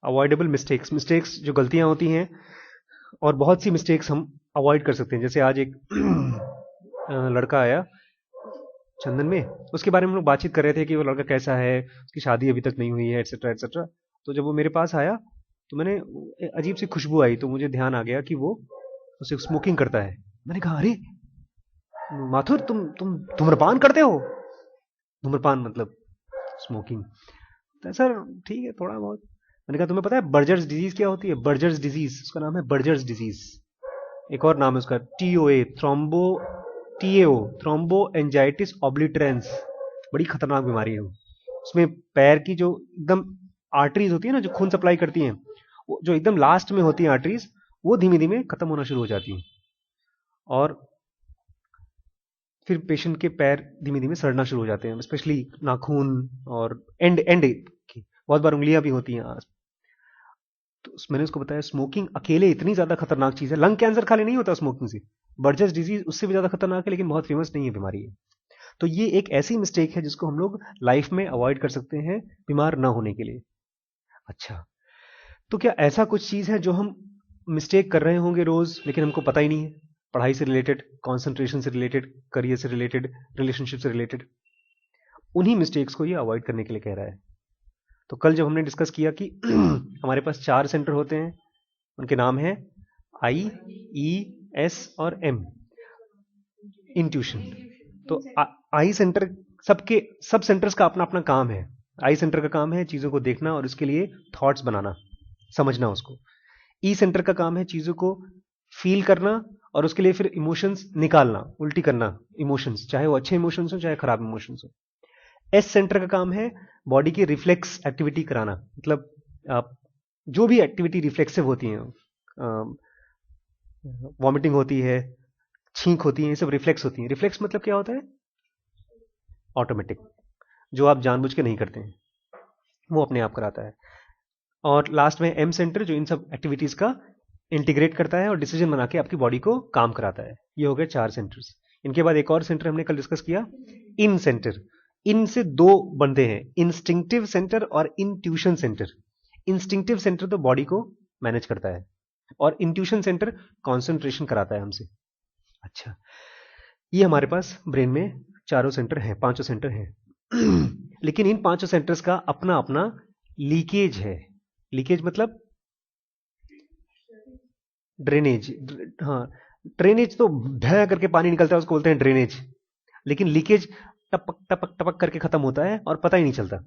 Avoidable mistakes, mistakes जो गलतियां होती हैं, और बहुत सी मिस्टेक्स हम अवॉइड कर सकते हैं। जैसे आज एक लड़का आया चंदन में, उसके बारे में हम लोग बातचीत कर रहे थे कि वो लड़का कैसा है, उसकी शादी अभी तक नहीं हुई है, एटसेट्रा एटसेट्रा। तो जब वो मेरे पास आया तो मैंने, अजीब सी खुशबू आई, तो मुझे ध्यान आ गया कि वो उसे स्मोकिंग करता है। मैंने कहा, अरे माथुर, तुम धूम्रपान करते हो? धूम्रपान मतलब स्मोकिंग। तो सर ठीक है, थोड़ा बहुत। मैंने कहा, तुम्हें पता है बर्जर्स डिजीज क्या होती है? बर्जर्स डिजीज, उसका नाम है बर्जर्स डिजीज। एक और नाम है उसका, टीओए, टीएओ, थ्रोम्बो एंजाइटिस ऑब्लिटरेंस। बड़ी खतरनाक बीमारी है वो। उसमें पैर की जो एकदम आर्टरीज होती है ना, जो खून सप्लाई करती हैं, वो जो एकदम लास्ट में होती हैं आर्टरीज, वो धीमे धीमे खत्म होना शुरू हो जाती हैं, और फिर पेशेंट के पैर धीमे धीमे सड़ना शुरू हो जाते हैं, स्पेशली नाखून और एंड एंड की, बहुत बार उंगलियां भी होती हैं। तो मैंने उसको बताया, स्मोकिंग अकेले इतनी ज्यादा खतरनाक चीज है, लंग कैंसर खाली नहीं होता स्मोकिंग से, बर्जर्स डिजीज उससे भी ज्यादा खतरनाक है, लेकिन बहुत फेमस नहीं है बीमारी है। तो ये एक ऐसी मिस्टेक है जिसको हम लोग लाइफ में अवॉइड कर सकते हैं बीमार ना होने के लिए। अच्छा, तो क्या ऐसा कुछ चीज है जो हम मिस्टेक कर रहे होंगे रोज, लेकिन हमको पता ही नहीं है? पढ़ाई से रिलेटेड, कंसंट्रेशन से रिलेटेड, करियर से रिलेटेड, रिलेशनशिप से रिलेटेड, उन्हीं मिस्टेक्स को ये अवॉइड करने के लिए कह रहा है। तो कल जब हमने डिस्कस किया कि हमारे पास 4 सेंटर होते हैं, उनके नाम है आई, ई, एस और एम, इंट्यूशन। तो आई सेंटर, सबके सब सेंटर्स का अपना अपना काम है। आई सेंटर का काम है चीजों को देखना और उसके लिए थॉट्स बनाना, समझना उसको। ई सेंटर का काम है चीजों को फील करना और उसके लिए फिर इमोशंस निकालना, उल्टी करना इमोशंस, चाहे वो अच्छे इमोशंस हो चाहे खराब इमोशंस हो। एस सेंटर का काम है बॉडी की रिफ्लेक्स एक्टिविटी कराना, मतलब आप जो भी एक्टिविटी रिफ्लेक्सिव होती है, वॉमिटिंग होती है, छींक होती है, ये सब रिफ्लेक्स होती है। रिफ्लेक्स मतलब क्या होता है? ऑटोमेटिक, जो आप जानबूझ के नहीं करते हैं, वो अपने आप कराता है। और लास्ट में एम सेंटर, जो इन सब एक्टिविटीज का इंटीग्रेट करता है और डिसीजन बना के आपकी बॉडी को काम कराता है। ये हो गए 4 सेंटर्स। इनके बाद एक और सेंटर हमने कल डिस्कस किया, इन सेंटर। इन से 2 बनते हैं, इंस्टिंक्टिव सेंटर और इंट्यूशन सेंटर। इंस्टिंक्टिव सेंटर तो बॉडी को मैनेज करता है, और इंट्यूशन सेंटर कॉन्सेंट्रेशन कराता है हमसे। अच्छा, ये हमारे पास ब्रेन में चारों सेंटर हैं, 5 सेंटर हैं। लेकिन इन 5 सेंटर्स का अपना अपना लीकेज है। लीकेज मतलब ड्रेनेज। हाँ, ड्रेनेज तो ढ करके पानी निकलता है, उसको बोलते हैं ड्रेनेज। लेकिन लीकेज टपक टपक टपक करके खत्म होता है और पता ही नहीं चलता।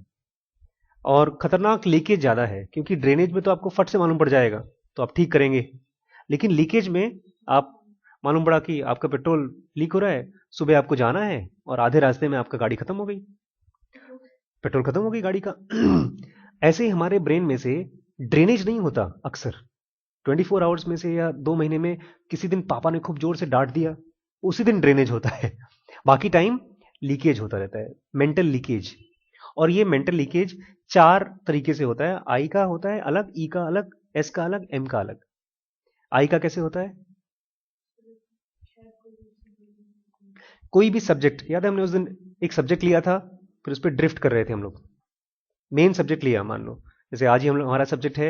और खतरनाक लीकेज ज्यादा है, क्योंकि ड्रेनेज में तो आपको फट से मालूम पड़ जाएगा तो आप ठीक करेंगे, लेकिन लीकेज में आप, मालूम पड़ा कि आपका पेट्रोल लीक हो रहा है, सुबह आपको जाना है और आधे रास्ते में आपका गाड़ी खत्म हो गई, पेट्रोल खत्म हो गई गाड़ी का। ऐसे ही हमारे ब्रेन में से ड्रेनेज नहीं होता अक्सर। 24 आवर्स में से या 2 महीने में किसी दिन पापा ने खूब जोर से डांट दिया, उसी दिन ड्रेनेज होता है। बाकी टाइम लीकेज होता रहता है, मेंटल लीकेज। और ये मेंटल लीकेज 4 तरीके से होता है। आई का होता है अलग, ई का अलग, एस का अलग, एम का अलग। आई का कैसे होता है? कोई भी सब्जेक्ट, याद है हमने उस दिन एक सब्जेक्ट लिया था, फिर उस पर ड्रिफ्ट कर रहे थे हम लोग। मेन सब्जेक्ट लिया, मान लो जैसे आज ही हम हमारा सब्जेक्ट है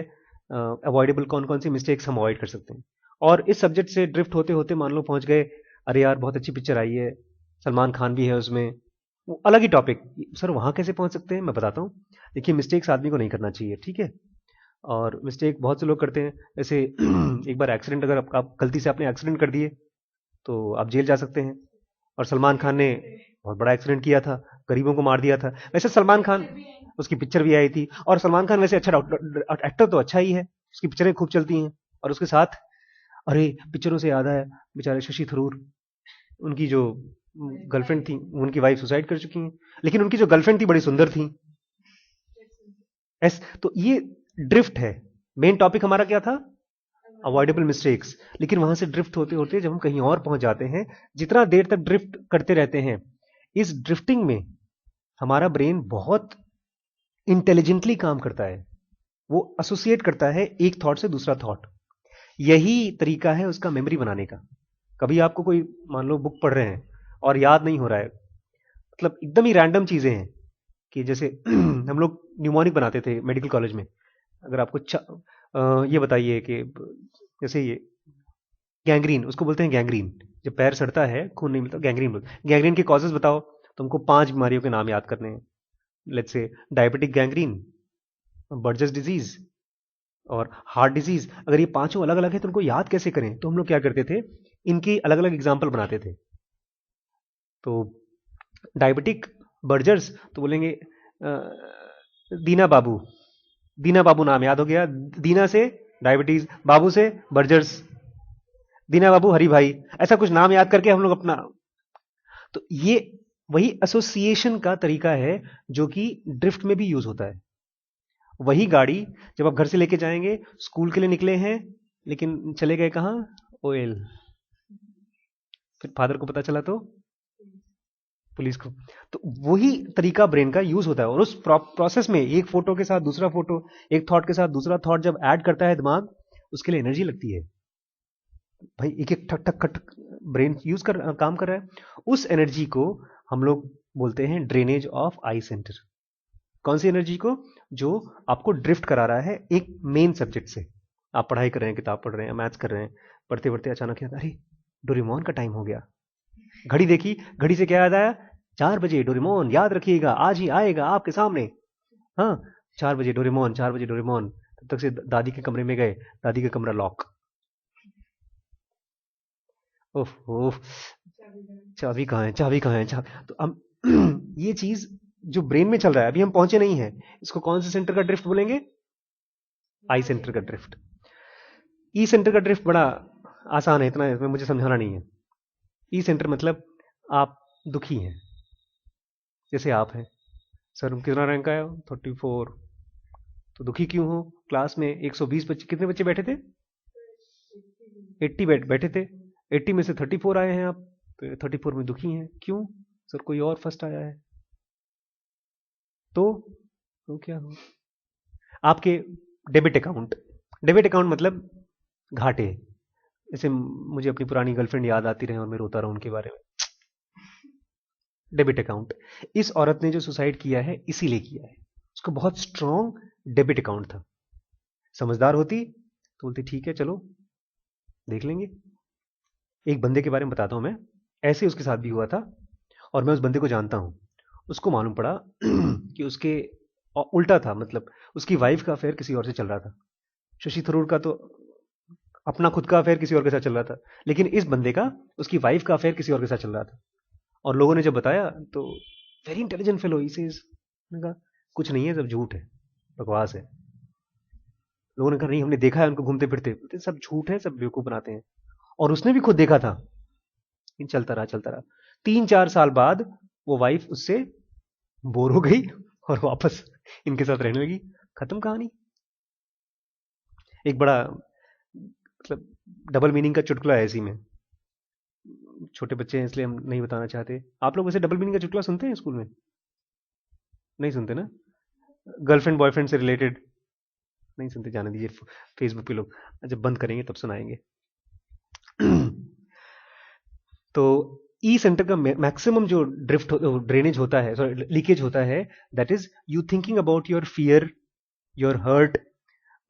अवॉइडेबल, कौन कौन सी मिस्टेक्स हम अवॉइड कर सकते हैं। और इस सब्जेक्ट से ड्रिफ्ट होते होते मान लो पहुंच गए, अरे यार बहुत अच्छी पिक्चर आई है, सलमान खान भी है उसमें, वो अलग ही टॉपिक। सर वहां कैसे पहुंच सकते हैं, मैं बताता हूँ। देखिए, मिस्टेक्स आदमी को नहीं करना चाहिए, ठीक है? और मिस्टेक बहुत से लोग करते हैं। जैसे एक बार एक्सीडेंट, अगर आप गलती से आपने एक्सीडेंट कर दिए तो आप जेल जा सकते हैं। और सलमान खान ने बहुत बड़ा एक्सीडेंट किया था, गरीबों को मार दिया था। वैसे सलमान खान, उसकी पिक्चर भी आई थी, और सलमान खान वैसे अच्छा डॉक्टर, एक्टर तो अच्छा ही है, उसकी पिक्चरें खूब चलती हैं। और उसके साथ, अरे पिक्चरों से याद आया, बेचारे शशि थरूर, उनकी जो गर्लफ्रेंड थी, उनकी वाइफ सुसाइड कर चुकी हैं, लेकिन उनकी जो गर्लफ्रेंड थी बड़ी सुंदर थी। तो ये ड्रिफ्ट है। मेन टॉपिक हमारा क्या था? Avoidable mistakes. लेकिन वहां से ड्रिफ्ट होते होते जब हम कहीं और पहुंच जाते हैं, जितना देर तक ड्रिफ्ट करते रहते हैं, इस ड्रिफ्टिंग में हमारा ब्रेन बहुत इंटेलिजेंटली काम करता है। वो एसोसिएट करता है एक थॉट से दूसरा थॉट। यही तरीका है उसका मेमोरी बनाने का। कभी आपको कोई, मान लो बुक पढ़ रहे हैं और याद नहीं हो रहा है, मतलब एकदम ही रैंडम चीजें हैं, कि जैसे हम लोग न्यूमोनिक बनाते थे मेडिकल कॉलेज में, अगर आपको ये बताइए कि जैसे ये गैंग्रीन, उसको बोलते हैं गैंग्रीन, जब पैर सड़ता है खून नहीं मिलता, गैंग्रीन बोलते हैं। गैंग्रीन के कॉजेज बताओ, तुमको 5 बीमारियों के नाम याद करने हैं। Let's say diabetic gangrene, Burgess disease और हार्ट डिजीज। अगर ये पांचों अलग अलग है तो उनको याद कैसे करें? तो हम लोग क्या करते थे, इनकी अलग अलग एग्जाम्पल बनाते थे। तो डायबिटिक बर्जर्स तो बोलेंगे दीना बाबू, दीना बाबू नाम याद हो गया, दीना से डायबिटीज, बाबू से बर्जर्स, दीना बाबू हरी भाई, ऐसा कुछ नाम याद करके हम लोग अपना। तो ये वही एसोसिएशन का तरीका है जो कि ड्रिफ्ट में भी यूज होता है। वही गाड़ी जब आप घर से लेके जाएंगे, स्कूल के लिए निकले हैं लेकिन चले गए कहां? ओएल। फिर फादर को पता चला तो पुलिस को। तो वही तरीका ब्रेन का यूज होता है, और उस प्रोसेस में एक फोटो के साथ दूसरा फोटो, एक थॉट के साथ दूसरा थॉट जब ऐड करता है दिमाग, उसके लिए एनर्जी लगती है भाई। एक एक ठक ठक ठक ब्रेन यूज कर काम कर रहा है। उस एनर्जी को हम लोग बोलते हैं ड्रेनेज ऑफ आई सेंटर। कौन सी एनर्जी को? जो आपको ड्रिफ्ट करा रहा है एक मेन सब्जेक्ट से। आप पढ़ाई कर रहे हैं, किताब पढ़ रहे हैं, मैथ्स कर रहे हैं, पढ़ते पढ़ते अचानक याद, अरे डोरेमोन का टाइम हो गया। घड़ी देखी, घड़ी से क्या याद आया? 4 बजे डोरेमोन, याद रखिएगा आज ही आएगा आपके सामने। हाँ, 4 बजे डोरेमोन, 4 बजे डोरेमोन। तब तक से दादी के कमरे में गए, दादी का कमरा लॉक। ओह ओह, चाबी कहाँ है, चाबी कहाँ है, चाबी। तो हम ये चीज जो ब्रेन में चल रहा है, अभी हम पहुंचे नहीं है, इसको कौन से सेंटर का ड्रिफ्ट बोलेंगे? आई सेंटर का ड्रिफ्ट। ई सेंटर का ड्रिफ्ट बड़ा आसान है, इतना इसमें मुझे समझाना नहीं है। ई सेंटर मतलब आप दुखी हैं, जैसे आप हैं, सर कितना रैंक आया? 34। तो दुखी क्यों हो? क्लास में 120 बच्चे, कितने बच्चे बैठे थे? 80 बैठे थे, 80 में से 34 आए हैं आप, तो 34 में दुखी हैं। क्यों? सर कोई और फर्स्ट आया है। तो क्या हो? आपके डेबिट अकाउंट, डेबिट अकाउंट मतलब घाटे। जैसे मुझे अपनी पुरानी गर्लफ्रेंड याद आती रहे और मैं रोता रहूं उनके बारे में। Debit account. इस औरत ने जो सुसाइड किया है इसीलिए किया है, उसको बहुत स्ट्रॉन्ग डेबिट अकाउंट था। समझदार होती तो बोलती ठीक है चलो देख लेंगे। एक बंदे के बारे में बताता हूं मैं, ऐसे उसके साथ भी हुआ था, और मैं उस बंदे को जानता हूं। उसको मालूम पड़ा कि उसके उल्टा था, मतलब उसकी वाइफ का अफेयर किसी और से चल रहा था। शशि थरूर का तो अपना खुद का अफेयर किसी और के साथ चल रहा था, लेकिन इस बंदे का उसकी वाइफ का अफेयर किसी और के साथ चल रहा था। और लोगों ने जब बताया तो very intelligent fellow he says, कहा कुछ नहीं है, सब झूठ है, बकवास है। लोगों ने कहा नहीं हमने देखा है उनको घूमते फिरते, बोलते सब झूठ है, सब बेवकूफ बनाते हैं। और उसने भी खुद देखा था। लेकिन चलता रहा चलता रहा। 3-4 साल बाद वो वाइफ उससे बोर हो गई और वापस इनके साथ रहने लगी। खत्म कहानी। एक बड़ा मतलब डबल मीनिंग का चुटकुला है इसी में। छोटे बच्चे हैं इसलिए हम नहीं बताना चाहते। आप लोग वैसे डबल मीनिंग का चुटकुला सुनते हैं स्कूल में? नहीं सुनते ना? गर्लफ्रेंड बॉयफ्रेंड से रिलेटेड नहीं सुनते, जाने दीजिए। फेसबुक पे लोग जब बंद करेंगे तब सुनाएंगे। तो ई सेंटर का मैक्सिमम जो ड्रेनेज होता है, सॉरी लीकेज होता है, that is you thinking about your fear, your hurt.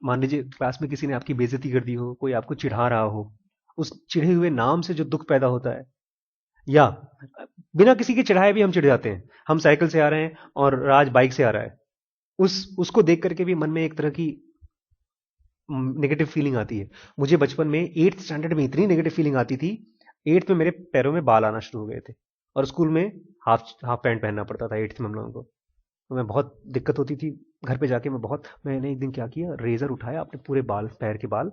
मान लीजिए क्लास में किसी ने आपकी बेइज्जती कर दी हो, कोई आपको चिढ़ा रहा हो, उस चिढ़े हुए नाम से जो दुख पैदा होता है, या बिना किसी के चिढ़ाए भी हम चिढ़ जाते हैं। हम साइकिल से आ रहे हैं और राज बाइक से आ रहा है, उसको देख करके भी मन में एक तरह की नेगेटिव फीलिंग आती है। मुझे बचपन में 8th स्टैंडर्ड में इतनी नेगेटिव फीलिंग आती थी, 8th में मेरे पैरों में बाल आना शुरू हो गए थे, और स्कूल में हाफ हाफ पैंट पहनना पड़ता था 8th में हम लोगों को। तो मैं बहुत दिक्कत होती थी। घर पे जाके मैंने एक दिन क्या किया, रेजर उठाया, अपने पूरे बाल, पैर के बाल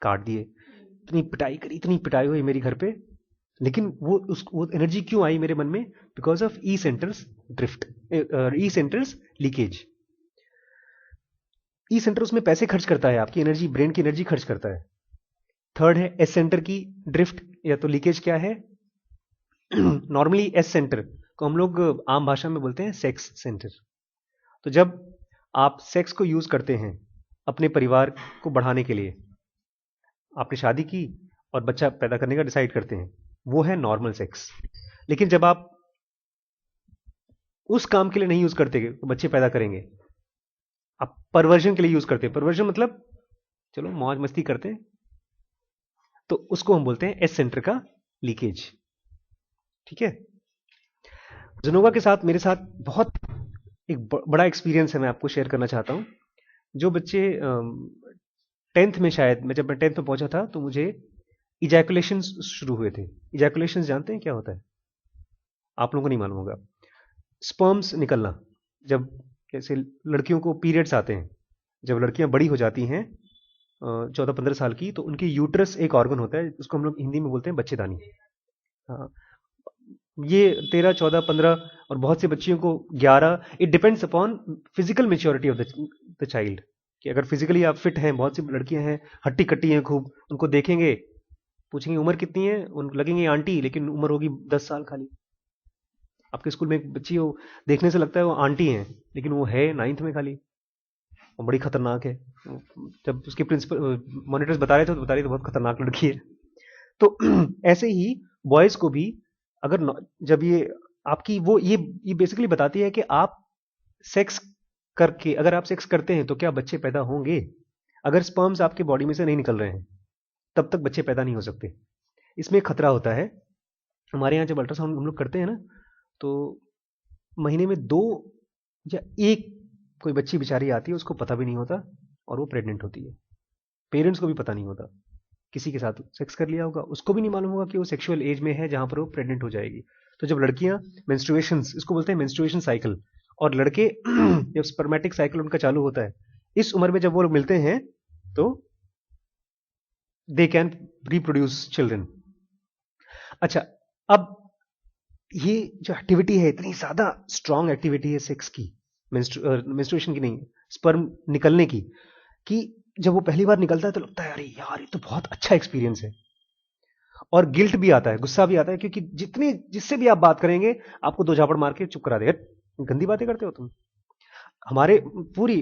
काट दिए। इतनी पिटाई करी, इतनी पिटाई हुई मेरी घर पे। लेकिन वो एनर्जी क्यों आई मेरे मन में? Because of E centres drift, E centres leakage. E centre उसमें पैसे खर्च करता है, आपकी एनर्जी, ब्रेन की एनर्जी खर्च करता है। थर्ड है एस सेंटर की ड्रिफ्ट या तो लीकेज। क्या है? नॉर्मली एस सेंटर को हम लोग आम भाषा में बोलते हैं सेक्स सेंटर। तो जब आप सेक्स को यूज करते हैं अपने परिवार को बढ़ाने के लिए, आपने शादी की और बच्चा पैदा करने का डिसाइड करते हैं, वो है नॉर्मल सेक्स। लेकिन जब आप उस काम के लिए नहीं यूज करते तो बच्चे पैदा करेंगे, आप परवर्जन के लिए यूज करते हैं। परवर्जन मतलब चलो मौज मस्ती करते हैं, तो उसको हम बोलते हैं एस सेंटर का लीकेज। ठीक है। जनोवा के साथ मेरे साथ बहुत एक बड़ा एक्सपीरियंस है, मैं आपको शेयर करना चाहता हूं। जो बच्चे 10th में, शायद मैं जब मैं 10th में पहुंचा था, तो मुझे इजैकुलेशन शुरू हुए थे। इजैकुलेशन जानते हैं क्या होता है? आप लोगों को नहीं मालूम होगा। स्पर्म्स निकलना, जब जैसे लड़कियों को पीरियड्स आते हैं, जब लड़कियां बड़ी हो जाती हैं 14-15 साल की, तो उनके यूट्रस एक ऑर्गन होता है, उसको हम लोग हिंदी में बोलते हैं बच्चेदानी। हाँ, ये 13, 14, 15 और बहुत से बच्चियों को 11, it depends upon physical maturity of the child, कि अगर फिजिकली आप फिट हैं, बहुत सी लड़कियां हैं हट्टी कट्टी हैं खूब, उनको देखेंगे, पूछेंगे उम्र कितनी है, उन लगेंगे आंटी, लेकिन उम्र होगी 10 साल खाली। आपके स्कूल में एक बच्ची हो, देखने से लगता है वो आंटी है, लेकिन वो है 9th में खाली, वो बड़ी खतरनाक है। जब उसके प्रिंसिपल मॉनिटर्स बता रहे थे, तो बता रहे थे बहुत खतरनाक लड़की है। तो ऐसे ही बॉयज को भी, अगर जब ये आपकी वो ये बेसिकली बताती है कि आप सेक्स करके, अगर आप सेक्स करते हैं तो क्या बच्चे पैदा होंगे। अगर स्पर्म्स आपके बॉडी में से नहीं निकल रहे हैं, तब तक बच्चे पैदा नहीं हो सकते। इसमें खतरा होता है। हमारे यहाँ जब अल्ट्रासाउंड हम लोग करते हैं ना, तो महीने में 2 या 1 कोई बच्ची बेचारी आती है, उसको पता भी नहीं होता, और वो प्रेग्नेंट होती है। पेरेंट्स को भी पता नहीं होता, किसी के साथ सेक्स कर लिया होगा, उसको भी नहीं मालूम होगा कि वो सेक्सुअल एज में है जहां पर वो प्रेग्नेंट हो जाएगी। तो जब लड़कियां मेंस्ट्रुएशन, इसको बोलते हैं मेंस्ट्रुएशन साइकिल, और लड़के जब स्पर्मेटिक साइकिल उनका चालू होता है, इस उम्र में जब वो लोग मिलते हैं, तो दे कैन रिप्रोड्यूस चिल्ड्रन। अच्छा, अब ये जो एक्टिविटी है, इतनी ज्यादा स्ट्रॉन्ग एक्टिविटी है सेक्स की, मेंस्ट्रुएशन की नहीं, स्पर्म निकलने की, कि जब वो पहली बार निकलता है तो लगता है अरे यार ये तो बहुत अच्छा एक्सपीरियंस है। और गिल्ट भी आता है, गुस्सा भी आता है, क्योंकि जिससे भी आप बात करेंगे, आपको 2 झापड़ मार के चुप करा देगा, गंदी बातें करते हो तुम। हमारे पूरी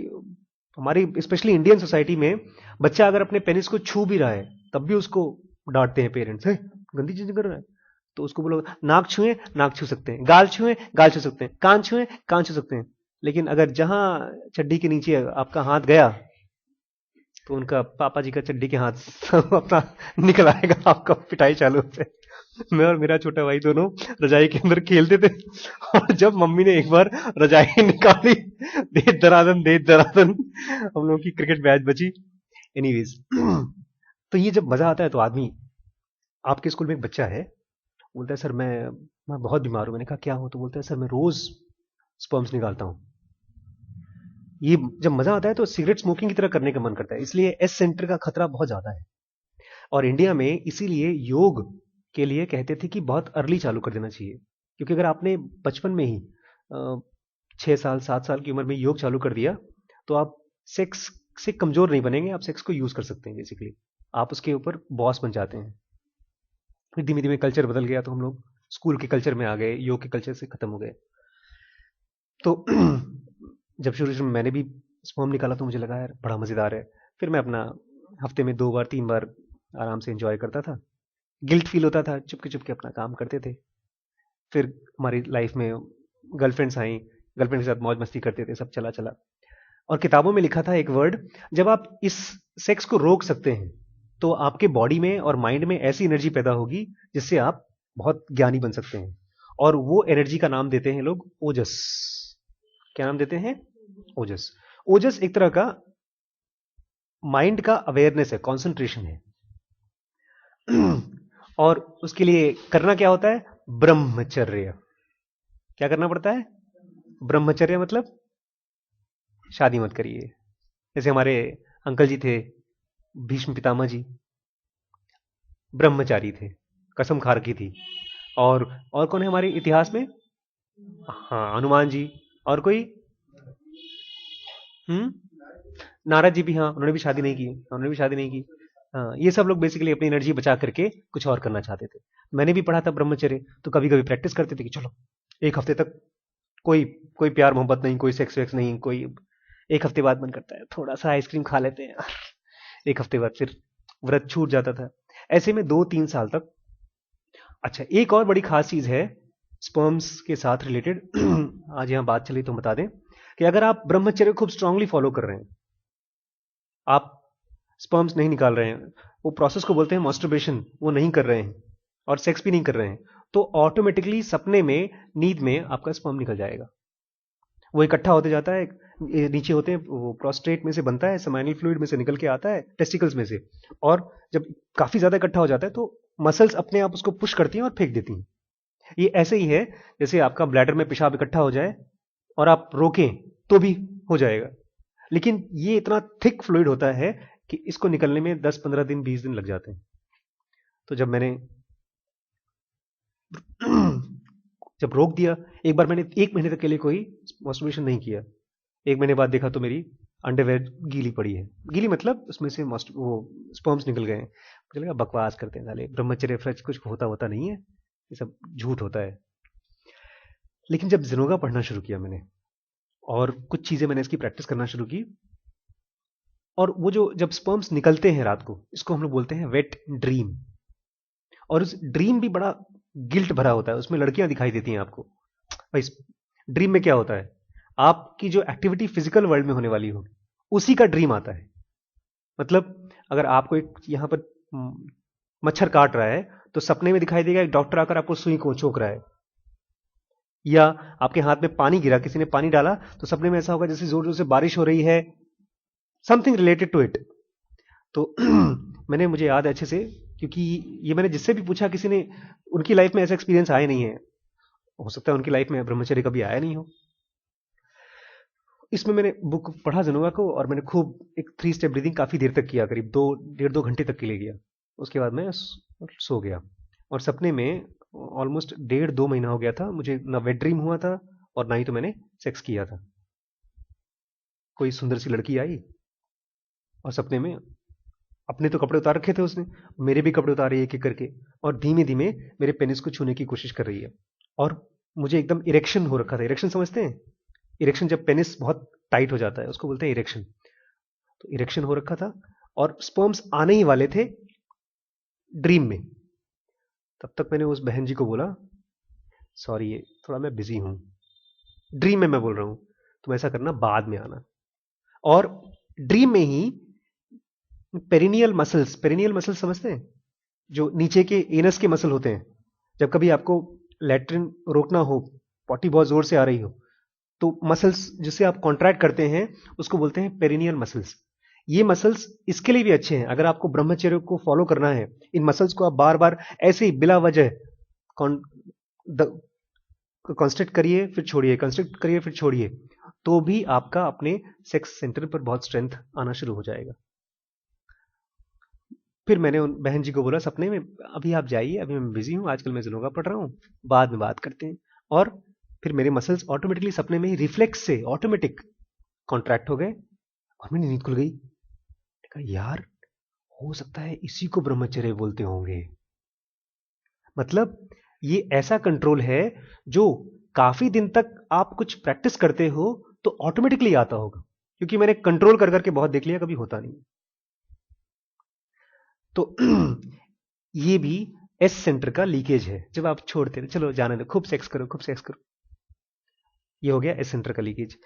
हमारी स्पेशली इंडियन सोसाइटी में, बच्चा अगर अपने पेनिस को छू भी रहा है, तब भी उसको डांटते हैं पेरेंट्स, है गंदी चीज कर रहा है। तो उसको बोलो नाक छुए, नाक छू सकते हैं, गाल छुए, गाल छू सकते हैं, कान छुए, कान छू सकते हैं, लेकिन अगर जहां चड्डी के नीचे आपका हाथ गया, तो उनका पापा जी का चड्डी के हाथ अपना निकल आएगा, आपका पिटाई चालू होते। मैं और मेरा छोटा भाई दोनों रजाई के अंदर खेलते थे, और जब मम्मी ने एक बार रजाई निकाली, दे दरादन हम लोगों की क्रिकेट मैच बची। एनीवेज, तो ये जब मजा आता है, तो आदमी, आपके स्कूल में एक बच्चा है, बोलता है सर मैं बहुत बीमार हूं। मैंने कहा क्या हो? तो बोलता है सर मैं रोज स्पर्म्स निकालता हूं। ये जब मजा आता है तो सिगरेट स्मोकिंग की तरह करने का मन करता है। इसलिए एस सेंटर का खतरा बहुत ज्यादा है, और इंडिया में इसीलिए योग के लिए कहते थे कि बहुत अर्ली चालू कर देना चाहिए, क्योंकि अगर आपने बचपन में ही 6 साल 7 साल की उम्र में योग चालू कर दिया, तो आप सेक्स से कमजोर नहीं बनेंगे, आप सेक्स को यूज कर सकते हैं। बेसिकली आप उसके ऊपर बॉस बन जाते हैं। फिर धीमे धीमे कल्चर बदल गया, तो हम लोग स्कूल के कल्चर में आ गए, योग के कल्चर से खत्म हो गए। तो जब शुरू में मैंने भी स्पर्म निकाला, तो मुझे लगा यार बड़ा मजेदार है। फिर मैं अपना हफ्ते में 2 बार 3 बार आराम से एंजॉय करता था। गिल्ट फील होता था, चुपके चुपके अपना काम करते थे। फिर हमारी लाइफ में गर्लफ्रेंड्स आई, गर्लफ्रेंड के साथ मौज मस्ती करते थे, सब चला चला। और किताबों में लिखा था एक वर्ड, जब आप इस सेक्स को रोक सकते हैं, तो आपके बॉडी में और माइंड में ऐसी एनर्जी पैदा होगी जिससे आप बहुत ज्ञानी बन सकते हैं। और वो एनर्जी का नाम देते हैं लोग ओजस। क्या नाम देते हैं? ओजस। ओजस एक तरह का माइंड का अवेयरनेस है, कंसंट्रेशन है। और उसके लिए करना क्या होता है? ब्रह्मचर्य। क्या करना पड़ता है? ब्रह्मचर्य मतलब शादी मत करिए। जैसे हमारे अंकल जी थे, भीष्म पितामह जी, ब्रह्मचारी थे, कसम खा रखी थी। और कौन है हमारे इतिहास में? हाँ, हनुमान जी। और कोई? नारद जी भी, हाँ, उन्होंने भी शादी नहीं की, उन्होंने भी शादी नहीं की। हाँ, ये सब लोग बेसिकली अपनी एनर्जी बचा करके कुछ और करना चाहते थे। मैंने भी पढ़ा था ब्रह्मचर्य, तो कभी कभी प्रैक्टिस करते थे कि चलो 1 हफ्ते तक कोई कोई प्यार मोहब्बत नहीं, कोई सेक्स वेक्स नहीं, कोई 1 हफ्ते बाद मन करता है थोड़ा सा आइसक्रीम खा लेते हैं। 1 हफ्ते बाद फिर व्रत छूट जाता था। ऐसे में 2-3 साल तक। अच्छा, एक और बड़ी खास चीज है स्पर्म्स के साथ रिलेटेड, आज यहां बात चली तो बता दें कि अगर आप ब्रह्मचर्य खूब स्ट्रांगली फॉलो कर रहे हैं, आप स्पर्म्स नहीं निकाल रहे हैं, वो प्रोसेस को बोलते हैं मास्टरबेशन, वो नहीं कर रहे हैं और सेक्स भी नहीं कर रहे हैं, तो ऑटोमेटिकली सपने में, नींद में आपका स्पर्म निकल जाएगा। वो इकट्ठा होते जाता है, नीचे होते हैं, वो प्रोस्टेट में से बनता है, सेमाइनल फ्लूइड में से निकल के आता है, टेस्टिकल्स में से, और जब काफी ज्यादा इकट्ठा हो जाता है तो मसल्स अपने आप उसको पुश करती हैं और फेंक देती हैं। ये ऐसे ही है जैसे आपका ब्लैडर में पेशाब इकट्ठा हो जाए और आप रोकें तो भी हो जाएगा, लेकिन ये इतना थिक फ्लूइड होता है कि इसको निकलने में 10-15 दिन 20 दिन लग जाते हैं। तो जब मैंने जब रोक दिया, एक बार मैंने 1 महीने तक के लिए कोई मास्टरबेशन नहीं किया, 1 महीने बाद देखा तो मेरी अंडरवेयर गीली पड़ी है। गीली मतलब उसमें से वो स्पर्म्स निकल गए हैं। मुझे लगा बकवास करते हैं साले, ब्रह्मचर्य फ्रज कुछ होता नहीं है, ये सब झूठ होता है। लेकिन जब जिनोगा पढ़ना शुरू किया मैंने और कुछ चीजें मैंने इसकी प्रैक्टिस करना शुरू की, और वो जो जब स्पर्म्स निकलते हैं रात को, इसको हम लोग बोलते हैं वेट ड्रीम, और उस ड्रीम भी बड़ा गिल्ट भरा होता है, उसमें लड़कियां दिखाई देती हैं आपको। भाई ड्रीम में क्या होता है, आपकी जो एक्टिविटी फिजिकल वर्ल्ड में होने वाली होगी उसी का ड्रीम आता है। मतलब अगर आपको एक यहां पर मच्छर काट रहा है तो सपने में दिखाई देगा एक डॉक्टर आकर आपको सुई को चोक रहा है, या आपके हाथ में पानी गिरा, किसी ने पानी डाला तो सपने में ऐसा होगा जैसे जोर जोर से बारिश हो रही है, समथिंग रिलेटेड टू इट। तो मुझे याद है अच्छे से, क्योंकि ये मैंने जिससे भी पूछा, किसी ने, उनकी लाइफ में ऐसा एक्सपीरियंस आया नहीं है, हो सकता है उनकी लाइफ में ब्रह्मचर्य कभी आया नहीं हो। इसमें मैंने बुक पढ़ा जिनोगा को, और मैंने खूब एक 3 स्टेप ब्रीदिंग काफी देर तक किया, करीब 1.5-2 घंटे तक के लिए किया। उसके बाद मैं सो गया, और सपने में ऑलमोस्ट 1.5-2 महीना हो गया था, मुझे ना वेट ड्रीम हुआ था और ना ही तो मैंने सेक्स किया था। कोई सुंदर सी लड़की आई और सपने में, अपने तो कपड़े उतार रखे थे उसने, मेरे भी कपड़े उतारे एक एक करके, और धीमे धीमे मेरे पेनिस को छूने की कोशिश कर रही है, और मुझे एकदम इरेक्शन हो रखा था। इरेक्शन समझते हैं? इरेक्शन जब पेनिस बहुत टाइट हो जाता है उसको बोलते हैं इरेक्शन। तो इरेक्शन हो रखा था और स्पर्म्स आने ही वाले थे ड्रीम में। तब तक मैंने उस बहन जी को बोला, सॉरी ये थोड़ा मैं बिजी हूं, ड्रीम में मैं बोल रहा हूं, तुम ऐसा करना बाद में आना। और ड्रीम में ही पेरिनियल मसल्स समझते हैं, जो नीचे के एनस के मसल होते हैं, जब कभी आपको लैट्रिन रोकना हो, पॉटी बहुत जोर से आ रही हो, तो मसल्स जिसे आप कॉन्ट्रैक्ट करते हैं उसको बोलते हैं पेरिनियल मसल्स। ये मसल्स इसके लिए भी अच्छे हैं, अगर आपको ब्रह्मचर्य को फॉलो करना है, इन मसल्स को आप बार बार ऐसे ही बिला वजह कंस्ट्रक्ट करिए फिर छोड़िए, कंस्ट्रक्ट करिए फिर छोड़िए, तो भी आपका अपने सेक्स सेंटर पर बहुत स्ट्रेंथ आना शुरू हो जाएगा। फिर मैंने उन बहन जी को बोला सपने में, अभी आप जाइए, अभी मैं बिजी हूं, आजकल मैं जिनोगा पढ़ रहा हूं, बाद में बात करते हैं। और फिर मेरे मसल्स ऑटोमेटिकली सपने में ही रिफ्लेक्स से ऑटोमेटिक कॉन्ट्रैक्ट हो गए और मेरी नींद खुल गई। कहा यार, हो सकता है इसी को ब्रह्मचर्य बोलते होंगे। मतलब ये ऐसा कंट्रोल है जो काफी दिन तक आप कुछ प्रैक्टिस करते हो तो ऑटोमेटिकली आता होगा, क्योंकि मैंने कंट्रोल कर करके बहुत देख लिया, कभी होता नहीं। तो ये भी एस सेंटर का लीकेज है, जब आप छोड़ते हैं, चलो जाने दो, खूब सेक्स करो खूब सेक्स करो, ये हो गया एस सेंटर का लीकेज।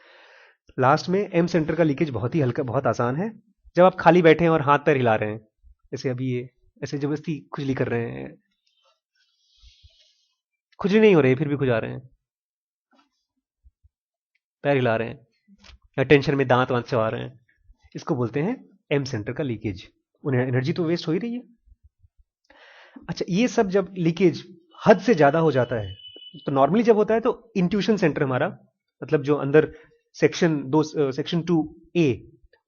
लास्ट में एम सेंटर का लीकेज बहुत ही हल्का, बहुत आसान है। जब आप खाली बैठे हैं और हाथ पैर हिला रहे हैं, जैसे अभी ये ऐसे जबरदस्ती खुजली कर रहे हैं, खुजली नहीं हो रही फिर भी खुजा रहे हैं, पैर हिला रहे हैं, या टेंशन में दांत वांत चबा रहे हैं, इसको बोलते हैं एम सेंटर का लीकेज। उन्हें एनर्जी तो वेस्ट हो ही रही है। अच्छा, ये सब जब लीकेज हद से ज्यादा हो जाता है, तो नॉर्मली जब होता है तो इंट्यूशन सेंटर हमारा, मतलब जो अंदर सेक्शन 2A,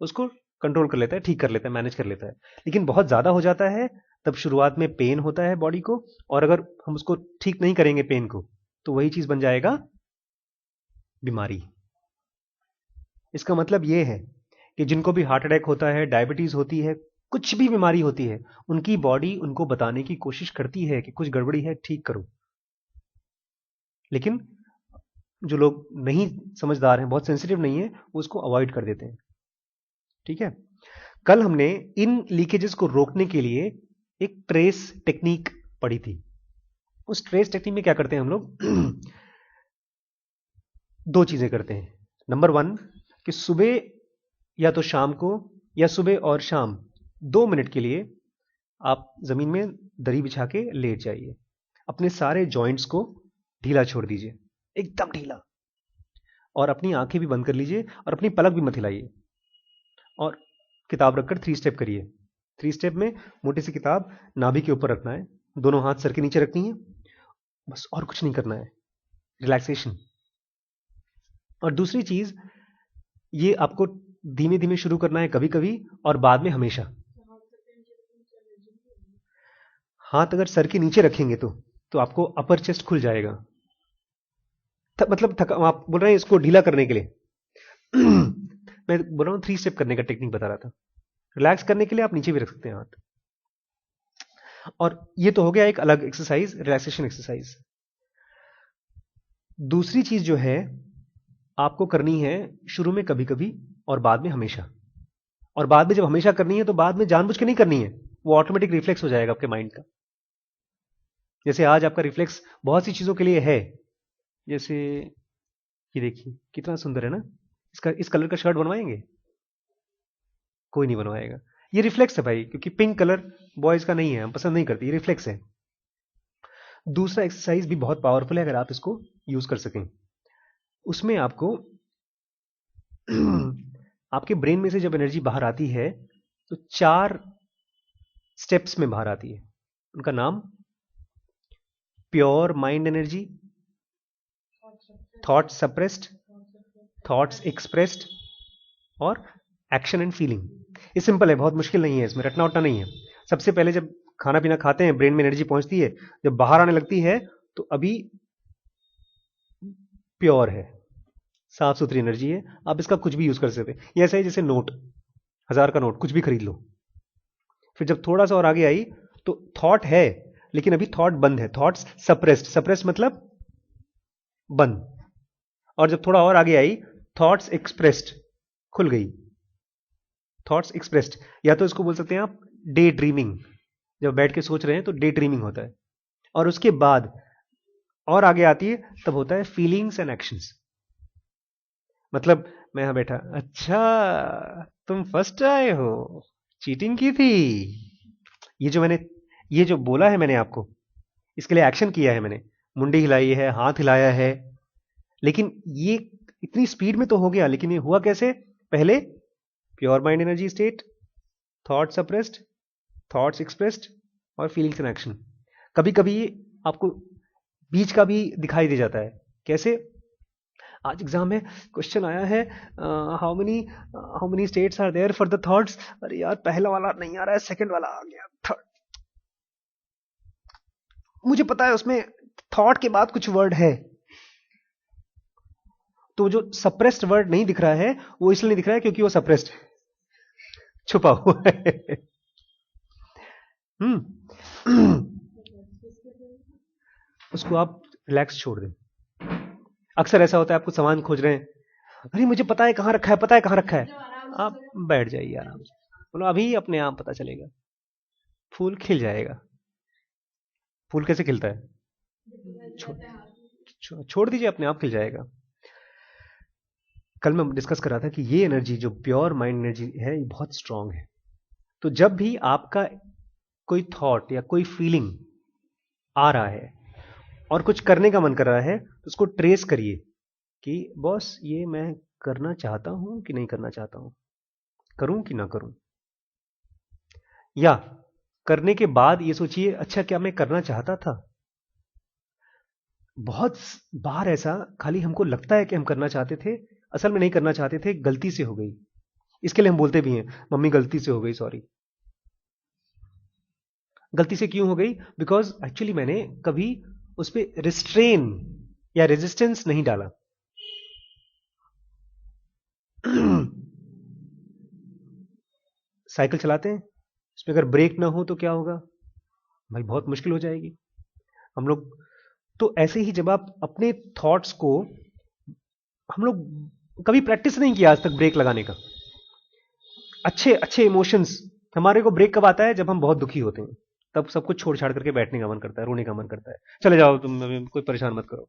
उसको कंट्रोल कर लेता है, ठीक कर लेता है, मैनेज कर लेता है। लेकिन बहुत ज्यादा हो जाता है तब शुरुआत में पेन होता है बॉडी को, और अगर हम उसको ठीक नहीं करेंगे पेन को, तो वही चीज बन जाएगा बीमारी। इसका मतलब यह है कि जिनको भी हार्ट अटैक होता है, डायबिटीज होती है, कुछ भी बीमारी होती है, उनकी बॉडी उनको बताने की कोशिश करती है कि कुछ गड़बड़ी है, ठीक करो। लेकिन जो लोग नहीं समझदार हैं, बहुत सेंसिटिव नहीं है, वो उसको अवॉइड कर देते हैं। ठीक है, कल हमने इन लीकेजेस को रोकने के लिए एक ट्रेस टेक्निक पढ़ी थी। उस ट्रेस टेक्निक में क्या करते हैं हम लोग? 2 चीजें करते हैं। नंबर 1 कि सुबह या तो शाम को या सुबह और शाम 2 मिनट के लिए आप जमीन में दरी बिछा के लेट जाइए। अपने सारे जॉइंट्स को ढीला छोड़ दीजिए, एकदम ढीला, और अपनी आंखें भी बंद कर लीजिए और अपनी पलक भी मत हिलाइए। और किताब रखकर 3 स्टेप करिए। 3 स्टेप में मोटी सी किताब नाभि के ऊपर रखना है, दोनों हाथ सर के नीचे रखनी है, बस, और कुछ नहीं करना है। रिलैक्सेशन। और दूसरी चीज, ये आपको धीमे धीमे शुरू करना है, कभी कभी और बाद में हमेशा। हाथ अगर सर के नीचे रखेंगे तो आपको अपर चेस्ट खुल जाएगा। मतलब आप बोल रहे हैं इसको ढीला करने के लिए। मैं बोल रहा हूं 3 स्टेप करने का टेक्निक बता रहा था। रिलैक्स करने के लिए आप नीचे भी रख सकते हैं हाथ। और ये तो हो गया एक अलग एक्सरसाइज, रिलैक्सेशन एक्सरसाइज। दूसरी चीज जो है आपको करनी है शुरू में कभी कभी और बाद में हमेशा। और बाद में जब हमेशा करनी है तो बाद में जानबूझ के नहीं करनी है, वो ऑटोमेटिक रिफ्लेक्स हो जाएगा आपके माइंड का। जैसे आज आपका रिफ्लेक्स बहुत सी चीजों के लिए है, जैसे ये देखिए कितना सुंदर है ना, इस कलर का शर्ट बनवाएंगे? कोई नहीं बनवाएगा। ये रिफ्लेक्स है भाई, क्योंकि पिंक कलर बॉयज का नहीं है, हम पसंद नहीं करते, ये रिफ्लेक्स है। दूसरा एक्सरसाइज भी बहुत पावरफुल है अगर आप इसको यूज कर सकें। उसमें आपको आपके ब्रेन में से जब एनर्जी बाहर आती है तो 4 स्टेप्स में बाहर आती है। उनका नाम pure mind energy, thought suppressed, thoughts expressed और एक्शन एंड फीलिंग। ये सिंपल है, बहुत मुश्किल नहीं है, इसमें रटना उटना नहीं है। सबसे पहले जब खाना पीना खाते हैं ब्रेन में एनर्जी पहुंचती है, जब बाहर आने लगती है तो अभी प्योर है, साफ सुथरी एनर्जी है, आप इसका कुछ भी यूज कर सकते हैं। ये ऐसा है जैसे नोट, 1000 का नोट कुछ भी खरीद लो। फिर जब थोड़ा सा और आगे आई तो थॉट है, लेकिन अभी थॉट बंद है, थॉट्स सप्रेस्ड, सप्रेस्ड मतलब बंद। और जब थोड़ा और आगे आई, थॉट्स एक्सप्रेस्ड, खुल गई, थॉट्स एक्सप्रेस्ड। या तो इसको बोल सकते हैं आप डे ड्रीमिंग, जब बैठ के सोच रहे हैं तो डे ड्रीमिंग होता है। और उसके बाद और आगे आती है, तब होता है फीलिंग्स एंड एक्शंस। मतलब मैं यहां बैठा, अच्छा तुम फर्स्ट आए हो, चीटिंग की थी, ये जो बोला है मैंने आपको, इसके लिए एक्शन किया है मैंने, मुंडी हिलाई है, हाथ हिलाया है। लेकिन ये इतनी स्पीड में तो हो गया, लेकिन ये हुआ कैसे? पहले pure mind energy state, thought suppressed, thoughts expressed और फीलिंग्स एंड एक्शन। कभी कभी आपको बीच का भी दिखाई दे जाता है। कैसे? आज एग्जाम में क्वेश्चन आया है, how many states are there for the thoughts. अरे यार पहला वाला नहीं आ रहा है, सेकंड वाला आ गया, थर्ड। मुझे पता है उसमें थॉट के बाद कुछ वर्ड है, तो जो सप्रेस्ड वर्ड नहीं दिख रहा है वो इसलिए नहीं दिख रहा है क्योंकि वो सप्रेस्ड है, छुपा हुआ है। उसको आप रिलैक्स छोड़ दें। अक्सर ऐसा होता है, आपको सामान खोज रहे हैं, अरे मुझे पता है कहां रखा है, पता है कहां रखा है, आप बैठ जाइए आराम से, बोलो अभी अपने आप पता चलेगा, फूल खिल जाएगा। फूल कैसे खिलता है? छोड़ दीजिए, अपने आप खिल जाएगा। कल मैं डिस्कस कर रहा था कि ये एनर्जी जो प्योर माइंड एनर्जी है ये बहुत स्ट्रांग है। तो जब भी आपका कोई थॉट या कोई फीलिंग आ रहा है और कुछ करने का मन कर रहा है, तो उसको ट्रेस करिए कि बॉस ये मैं करना चाहता हूं कि नहीं करना चाहता हूं, करूं कि ना करूं। या करने के बाद ये सोचिए, अच्छा क्या मैं करना चाहता था? बहुत बार ऐसा खाली हमको लगता है कि हम करना चाहते थे, असल में नहीं करना चाहते थे, गलती से हो गई। इसके लिए हम बोलते भी हैं, मम्मी गलती से हो गई, सॉरी। गलती से क्यों हो गई? बिकॉज एक्चुअली मैंने कभी उस पर रिस्ट्रेन या रेजिस्टेंस नहीं डाला। साइकिल चलाते हैं, इसमें अगर ब्रेक ना हो तो क्या होगा भाई? बहुत मुश्किल हो जाएगी। हम लोग तो ऐसे ही, जब आप अपने थॉट्स को, हम लोग कभी प्रैक्टिस नहीं किया आज तक ब्रेक लगाने का। अच्छे अच्छे इमोशंस, हमारे को ब्रेक कब आता है? जब हम बहुत दुखी होते हैं, तब सब कुछ छोड़ छाड़ करके बैठने का मन करता है, रोने का मन करता है, चले जाओ तुम, कोई परेशान मत करो।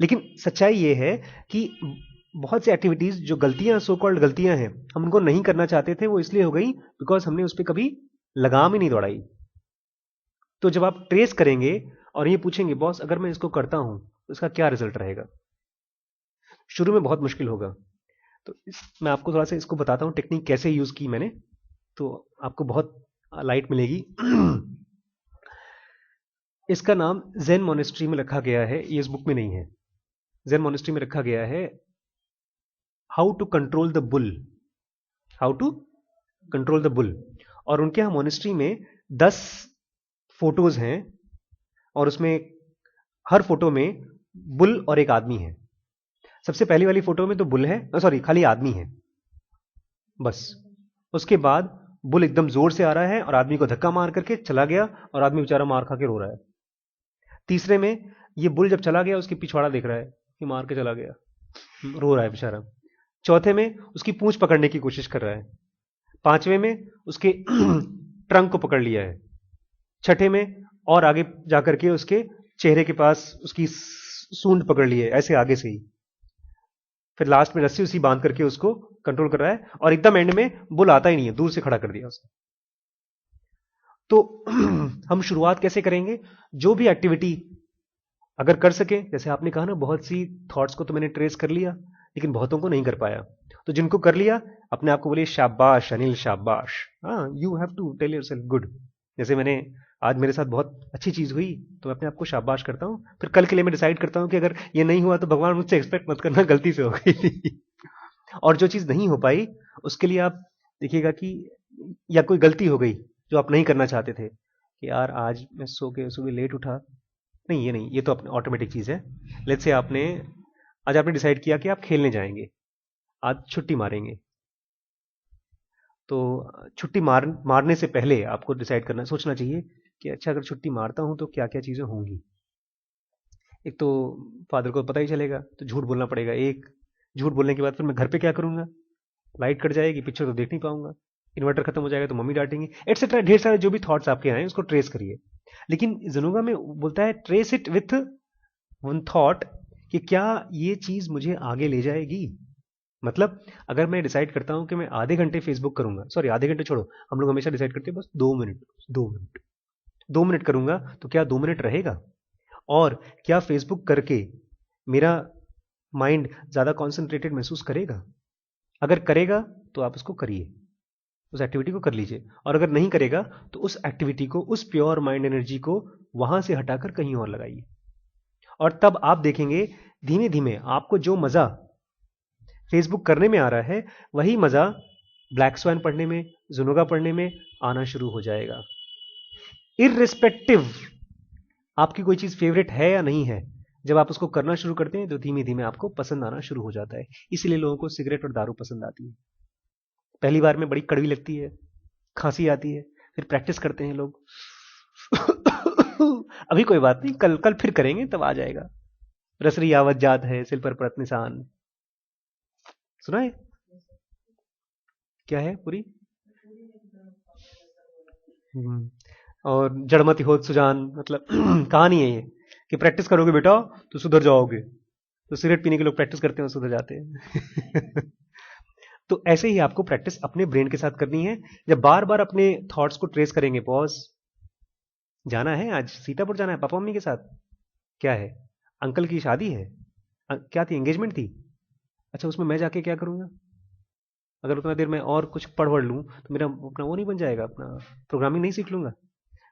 लेकिन सच्चाई ये है कि बहुत सी एक्टिविटीज जो गलतियां, सो कॉल्ड गलतियां हैं, हम उनको नहीं करना चाहते थे, वो इसलिए हो गई बिकॉज हमने उस पर कभी लगाम ही नहीं दौड़ाई। तो जब आप ट्रेस करेंगे और ये पूछेंगे बॉस अगर मैं इसको करता हूं तो इसका क्या रिजल्ट रहेगा, शुरू में बहुत मुश्किल होगा। तो मैं आपको थोड़ा सा इसको बताता हूं टेक्निक कैसे यूज की मैंने, तो आपको बहुत लाइट मिलेगी। इसका नाम जेन मोनेस्ट्री में रखा गया है, ये इस बुक में नहीं है। जेन मोनेस्ट्री में रखा गया है how to control the bull, how to control the bull. और उनके यहां मोनेस्ट्री में 10 फोटोज हैं और उसमें हर फोटो में बुल और एक आदमी है। सबसे पहली वाली फोटो में तो बुल है, सॉरी खाली आदमी है बस। उसके बाद बुल एकदम जोर से आ रहा है और आदमी को धक्का मार करके चला गया और आदमी बेचारा मार खा के रो रहा है। तीसरे में ये बुल जब चला गया उसकी पिछवाड़ा देख रहा है कि मार के चला गया, रो रहा है बेचारा। चौथे में उसकी पूंछ पकड़ने की कोशिश कर रहा है। पांचवें में उसके ट्रंक को पकड़ लिया है। छठे में और आगे जाकर के उसके चेहरे के पास उसकी सूंड पकड़ ली है, ऐसे आगे से ही। फिर लास्ट में रस्सी उसी बांध करके उसको कंट्रोल कर रहा है और एकदम एंड में बुल आता ही नहीं है, दूर से खड़ा कर दिया उसने। तो हम शुरुआत कैसे करेंगे? जो भी एक्टिविटी अगर कर सके, जैसे आपने कहा ना बहुत सी थॉट्स को तो मैंने ट्रेस कर लिया लेकिन बहुतों को नहीं कर पाया, तो जिनको कर लिया अपने आप को बोलिए शाबाश अनिल शाबाश। हाँ, you have to tell yourself good. जैसे मैंने आज मेरे साथ बहुत अच्छी चीज हुई तो मैं अपने आप को शाबाश करता हूं, फिर कल के लिए मैं डिसाइड करता हूं कि अगर ये नहीं हुआ तो भगवान मुझसे एक्सपेक्ट मत करना, गलती से हो गई। और जो चीज नहीं हो पाई उसके लिए आप देखिएगा कि या कोई गलती हो गई जो आप नहीं करना चाहते थे कि यार आज मैं सो के सुबह लेट उठा, नहीं ये नहीं, ये तो अपने ऑटोमेटिक चीज है। लेट्स से आज आपने डिसाइड किया कि आप खेलने जाएंगे, आज छुट्टी मारेंगे, तो छुट्टी मारने से पहले आपको डिसाइड करना, सोचना चाहिए कि अच्छा अगर छुट्टी मारता हूं तो क्या क्या चीजें होंगी। एक तो फादर को पता ही चलेगा तो झूठ बोलना पड़ेगा, एक झूठ बोलने के बाद फिर मैं घर पे क्या करूंगा, लाइट कट जाएगी, पिक्चर तो देख नहीं पाऊंगा, इन्वर्टर खत्म हो जाएगा तो मम्मी डांटेंगी, एटसेट्रा। ढेर सारे जो भी थॉट्स आपके आए उसको ट्रेस करिए। लेकिन जनुगा में बोलता है trace it with one thought कि क्या ये चीज मुझे आगे ले जाएगी। मतलब अगर मैं डिसाइड करता हूं कि मैं आधे घंटे फेसबुक करूंगा, सॉरी आधे घंटे छोड़ो, हम लोग हमेशा डिसाइड करते हैं बस 2 मिनट, 2 मिनट, 2 मिनट करूंगा, तो क्या 2 मिनट रहेगा? और क्या फेसबुक करके मेरा माइंड ज्यादा कॉन्सेंट्रेटेड महसूस करेगा? अगर करेगा तो आप उसको करिए, उस एक्टिविटी को कर लीजिए। और अगर नहीं करेगा तो उस एक्टिविटी को, उस प्योर माइंड एनर्जी को वहां से हटाकर कहीं और लगाइए। और तब आप देखेंगे धीमे धीमे आपको जो मजा फेसबुक करने में आ रहा है वही मजा ब्लैक स्वैन पढ़ने में, जुनुगा पढ़ने में आना शुरू हो जाएगा। इररिस्पेक्टिव आपकी कोई चीज फेवरेट है या नहीं है, जब आप उसको करना शुरू करते हैं तो धीमे धीमे आपको पसंद आना शुरू हो जाता है। इसीलिए लोगों को सिगरेट और दारू पसंद आती है। पहली बार में बड़ी कड़वी लगती है, खांसी आती है, फिर प्रैक्टिस करते हैं लोग। अभी कोई बात नहीं, कल कल फिर करेंगे तब आ जाएगा। रसरी आवत जात है सिल पर परत निशान, सुना है? क्या है पूरी? और जड़मति होत सुजान, मतलब कहानी है ये कि प्रैक्टिस करोगे बेटा तो सुधर जाओगे। तो सिगरेट पीने के लोग प्रैक्टिस करते हैं, सुधर जाते हैं। तो ऐसे ही आपको प्रैक्टिस अपने ब्रेन के साथ करनी है। जब बार बार अपने थॉट्स को ट्रेस करेंगे, पॉज, जाना है आज सीतापुर, जाना है पापा मम्मी के साथ, क्या है अंकल की शादी है, क्या थी एंगेजमेंट थी, अच्छा उसमें मैं जाके क्या करूंगा? अगर उतना देर मैं और कुछ पढ़ लूं तो मेरा अपना वो नहीं बन जाएगा, अपना प्रोग्रामिंग नहीं सीख लूंगा।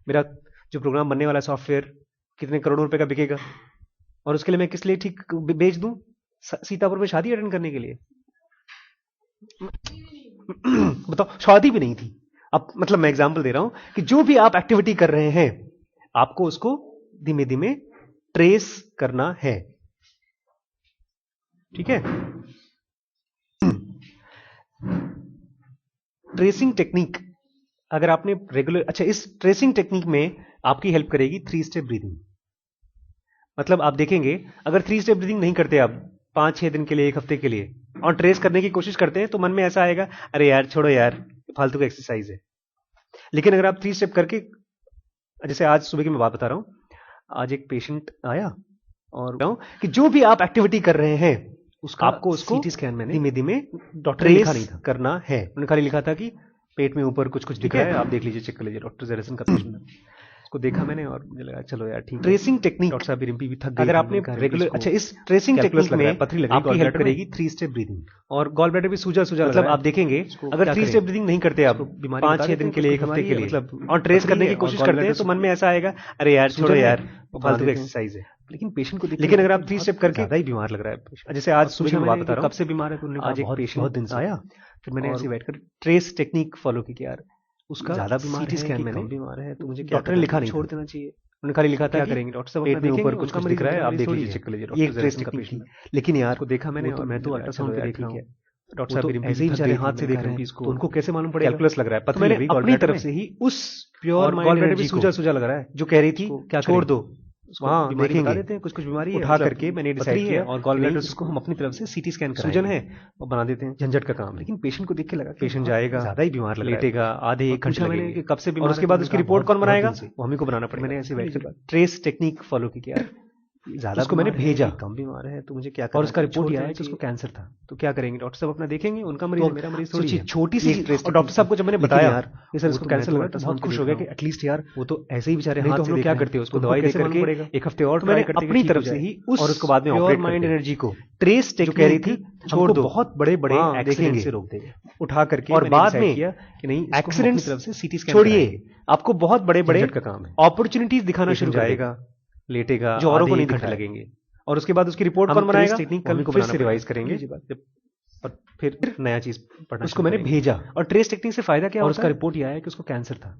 मेरा जो प्रोग्राम बनने वाला सॉफ्टवेयर कितने करोड़ों रुपए का बिकेगा, और उसके लिए मैं किस लिए ठीक बेच दूं? सीतापुर में शादी अटेंड करने के लिए। बताओ, शादी भी नहीं थी। अब मतलब मैं एग्जांपल दे रहा हूं कि जो भी आप एक्टिविटी कर रहे हैं आपको उसको धीमे धीमे ट्रेस करना है, ठीक है? ट्रेसिंग टेक्निक अगर आपने रेगुलर, अच्छा इस ट्रेसिंग टेक्निक में आपकी हेल्प करेगी 3 स्टेप ब्रीदिंग। मतलब आप देखेंगे अगर 3 स्टेप ब्रीदिंग नहीं करते आप 5-6 दिन के लिए, 1 हफ्ते के लिए, और ट्रेस करने की कोशिश करते हैं तो मन में ऐसा आएगा अरे यार छोड़ो यार फालतू का एक्सरसाइज है। लेकिन अगर आप 3 स्टेप करके, जैसे आज सुबह की मैं बात बता रहा हूं, आज एक पेशेंट आया और कि जो भी आप एक्टिविटी कर रहे हैं उसका आपको उसको सीटी स्कैन मैंने धीमे धीमे डॉक्टर ने लिखा ट्रेस नहीं था, करना है। उन्होंने खाली लिखा था कि पेट में ऊपर कुछ कुछ दिख रहा है, आप देख लीजिए, चेक कर लीजिए, डॉक्टर जेरिसन का पेशेंट है। उसको देखा मैंने और मुझे लगा चलो यार ठीक है। ट्रेसिंग टेक्निक, डॉक्टर साहब रिम्पी भी थक गई अगर थी, आपने मैंने कहा, रिम्पी रेगुलर, इसको अच्छा इस ट्रेसिंग कैलकुलस टेक्निक लग रहा में है, पथरी लग रही है आपकी हेल्प gallbladder में, करेगी 3 स्टेप ब्रीदिंग। और गॉल ब्लैडर भी सूजा सूजा लग मतलब रहा है। आप देखेंगे इसको अगर क्या 3 करेंगे? स्टेप ब्रीदिंग नहीं करते आप इसको बीमारी बता 5-6 देते दिन हैं, के लिए, कुछ 1 हफ्ते बीमारी के है, लिए मतलब और ट्रेस पथरी करने है की और कोशिश gall करते हैं bladder तो मन में ऐसा आएगा, अरे यार छोड़ो सूजन है, यार वो बना फालतू का देते हैं। एक्सरसाइज है। लेकिन पेशेंट को लेकिन अगर आप 3 स्टेप करके ज्यादा ही बीमार लग रहा है पेशेंट। जैसे आज सुबह की पूछा बात मैंने बता कि रहा कब हूँ, से बीमार है, तो उन्होंने आज कहा एक बहुत पेशेंट बहुत दिन से आया, फिर मैंने और ऐसे बैठकर ट्रेस टेक्निक फॉलो की कि यार उसका ज्यादा बीमार सीटी है स्कैन कि मैंने कम बीमार है, तो मुझे क्या डॉक्टर ने करना लिखा चाहिए, नहीं छोड़ था, देना चाहिए। उन्होंने खाली लिखा था क्या कि करेंगे डॉक्टर साहब, पेट अपना में ऊपर देखेंगे, कुछ उनका कुछ मरीज दिख रहा है, है, आप मरीज देख छोड़िए, लीजिए, चेक कर लीजिए, ये डॉक्टर एक ट्रेस जेरिसन का टेक्निक पेशेंट थी। है। लेकिन यार उसको देखा मैंने वो तो और मैं तो मुझे लगा, अल्ट्रासाउंड चलो पे यार देख रहा ठीक हूँ, है। डॉक्टर वो साहब तो भी रिम्पी ऐसे ही भी थक बेचारे गई थी, हाथ से मैंने देख कहा रहे हैं, रिम्पी तो इसको उनको कैसे मालूम पड़ेगा? कैलकुलस लग रहा है, तो पथरी मैंने लग रही अपनी gallbladder तरफ में, से ही उस प्योर और माइंड gallbladder भी एनर्जी को, सूजा सूजा लग रहा है, जो कह रही थी इसको क्या छोड़ करेंगे? दो, उसको वहां बीमारी बता देखेंगे, देते हैं, कुछ कुछ बीमारी है, उठा मतलब करके मैंने पथरी डिसाइड है किया और कि गॉल नहीं, ब्लैडर इसको हम अपनी तरफ से सीटी स्कैन सूजन कराएंगे। है और बना देते हैं, झंझट का काम है। लेकिन पेशेंट को देख के लगा पेशेंट जाएगा, ज्यादा ही बीमार लग रहा है, लेटेगा, आधे और 1 घंटे पूछा मैंने लगेंगे, कि कब से और बीमार उसके है, बाद तो उसकी उन्होंने कहा रिपोर्ट कौन बहुत बनाएगा? दिन से। वो हम ही को बनाना फिर मैंने पड़ेगा। ऐसे बैठकर ट्रेस टेक्निक फॉलो की कि यार ज्यादा उसको मैंने बीमार है भेजा कि कम बीमार है, तो मुझे क्या करना और उसका चाहिए, रिपोर्ट छोड़ ये देना आया कि उसको चाहिए। कैंसर था। तो क्या करेंगे? डॉक्टर साहब अपना देखेंगे, उनका मरीज तो है, मेरा मरीज थोड़ी सोचिए है। छोटी सी ये एक ट्रेस और डॉक्टर साहब को जब मैंने लेकिन बताया यार, कि सर वो इसको तो मैं कैंसर तो लग रहा है, तो अल्ट्रासाउंड बहुत पे खुश देख हो गया रहा कि हूँ। एटलीस्ट यार वो तो ऐसे ही बेचारे नहीं हाथ तो हम से लोग देख क्या रहे हैं, करते हैं, उसको उनको दवाई दे कैसे मालूम करके पड़ेगा? 1 हफ्ते और तो ट्राई मैंने करते हैं अपनी कि ठीक हो तरफ से जाए, ही और उसको बाद में प्योर ऑपरेट माइंड करते हैं। एनर्जी को ट्रेस जो कह रही टेक्निक थी छोड़ हमको दो, बहुत बड़े बड़े हाँ, एक्सीडेंट देखेंगे। से रोक देगा। उठा करके और मैंने बाद decide में किया कि नहीं, इसको हम अपनी एक्सीडेंट्स तरफ से सीटी स्कैन छोड़िए, कराएंगे। आपको बहुत बड़े बड़े झंझट का काम है। अपॉर्चुनिटीज दिखाना शुरू पेशेंट कर जाएगा, देगा, लेटेगा, जो औरों को आधे नहीं 1 दिख घंटे रहा है। लगेंगे, और उसके बाद उसकी रिपोर्ट हम कौन बनाएगा? ट्रेस टेक्निक वो हम ही कल को फिर बनाना से रिवाइज पड़ेगा। करेंगे, लीजिए बात। जब और फिर नया चीज पढ़ना उसको शुरू मैंने करेंगे। भेजा, और ट्रेस टेक्निक से फायदा क्या और होता उसका है? रिपोर्ट ये आया कि उसको कैंसर था।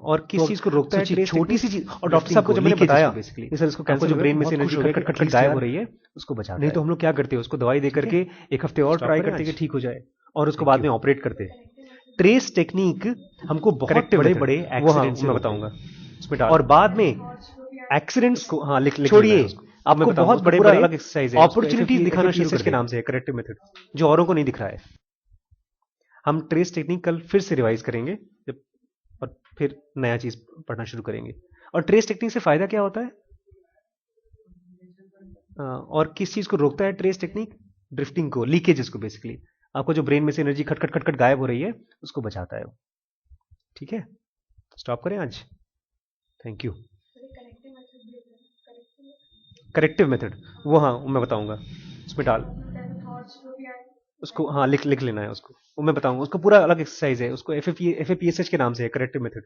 और किस तो चीज को रोकता है? सोचिए, ट्रेस छोटी टेक्निक? सी चीज, और डॉक्टर साहब को जब मैंने लीकेज बताया इसको बेसिकली, कि सर इसको आपको कैंसर जो लग रहा ब्रेन है, में तो से बहुत एनर्जी खुश हो गया खट कि खट खट एटलीस्ट गायब यार, हो रही है, उसको बचाता नहीं तो है। हम लोग क्या करते हैं, उसको दवाई दे करके 1 हफ्ते और Stop ट्राई करें करते हैं आज? कि ठीक हो जाए, और उसको Thank बाद you. में ऑपरेट करते हैं। ट्रेस टेक्निक हमको बहुत करेक्टिव बड़े मेथड, बड़े वो हाँ एक्सीडेंट से मैं रोक बताऊंगा, देगा। उसमें डाल और बाद में एक्सीडेंट्स उसको हाँ लिख लिख लेना छोड़िए, है उसको। अब मैं आपको बताऊंगा, बहुत उसका बड़े पूरा बड़े अलग एक्सरसाइज है, अपॉर्चुनिटीज दिखाना शुरू कर के देगा, नाम से है करेक्टिव मेथड। जो औरों को नहीं दिख रहा है। हम ट्रेस टेक्निक कल फिर से रिवाइज करेंगे, जब और फिर नया चीज पढ़ना शुरू करेंगे। और ट्रेस टेक्निक से फायदा क्या होता है? और किस चीज को रोकता है ट्रेस टेक्निक? ड्रिफ्टिंग को, लीकेजेस को बेसिकली। आपको जो ब्रेन में से एनर्जी खट खट खट खट गायब हो रही है, उसको बचाता है वो। ठीक है, स्टॉप करें आज? Thank you. करेक्टिव मेथड, वो हाँ मैं बताऊंगा, उसमें डाल उसको हाँ लिख लिख लेना है उसको, वो मैं बताऊंगा, उसका पूरा अलग एक्सरसाइज है, उसको F A P S H के नाम से है, करेक्टिव मेथड।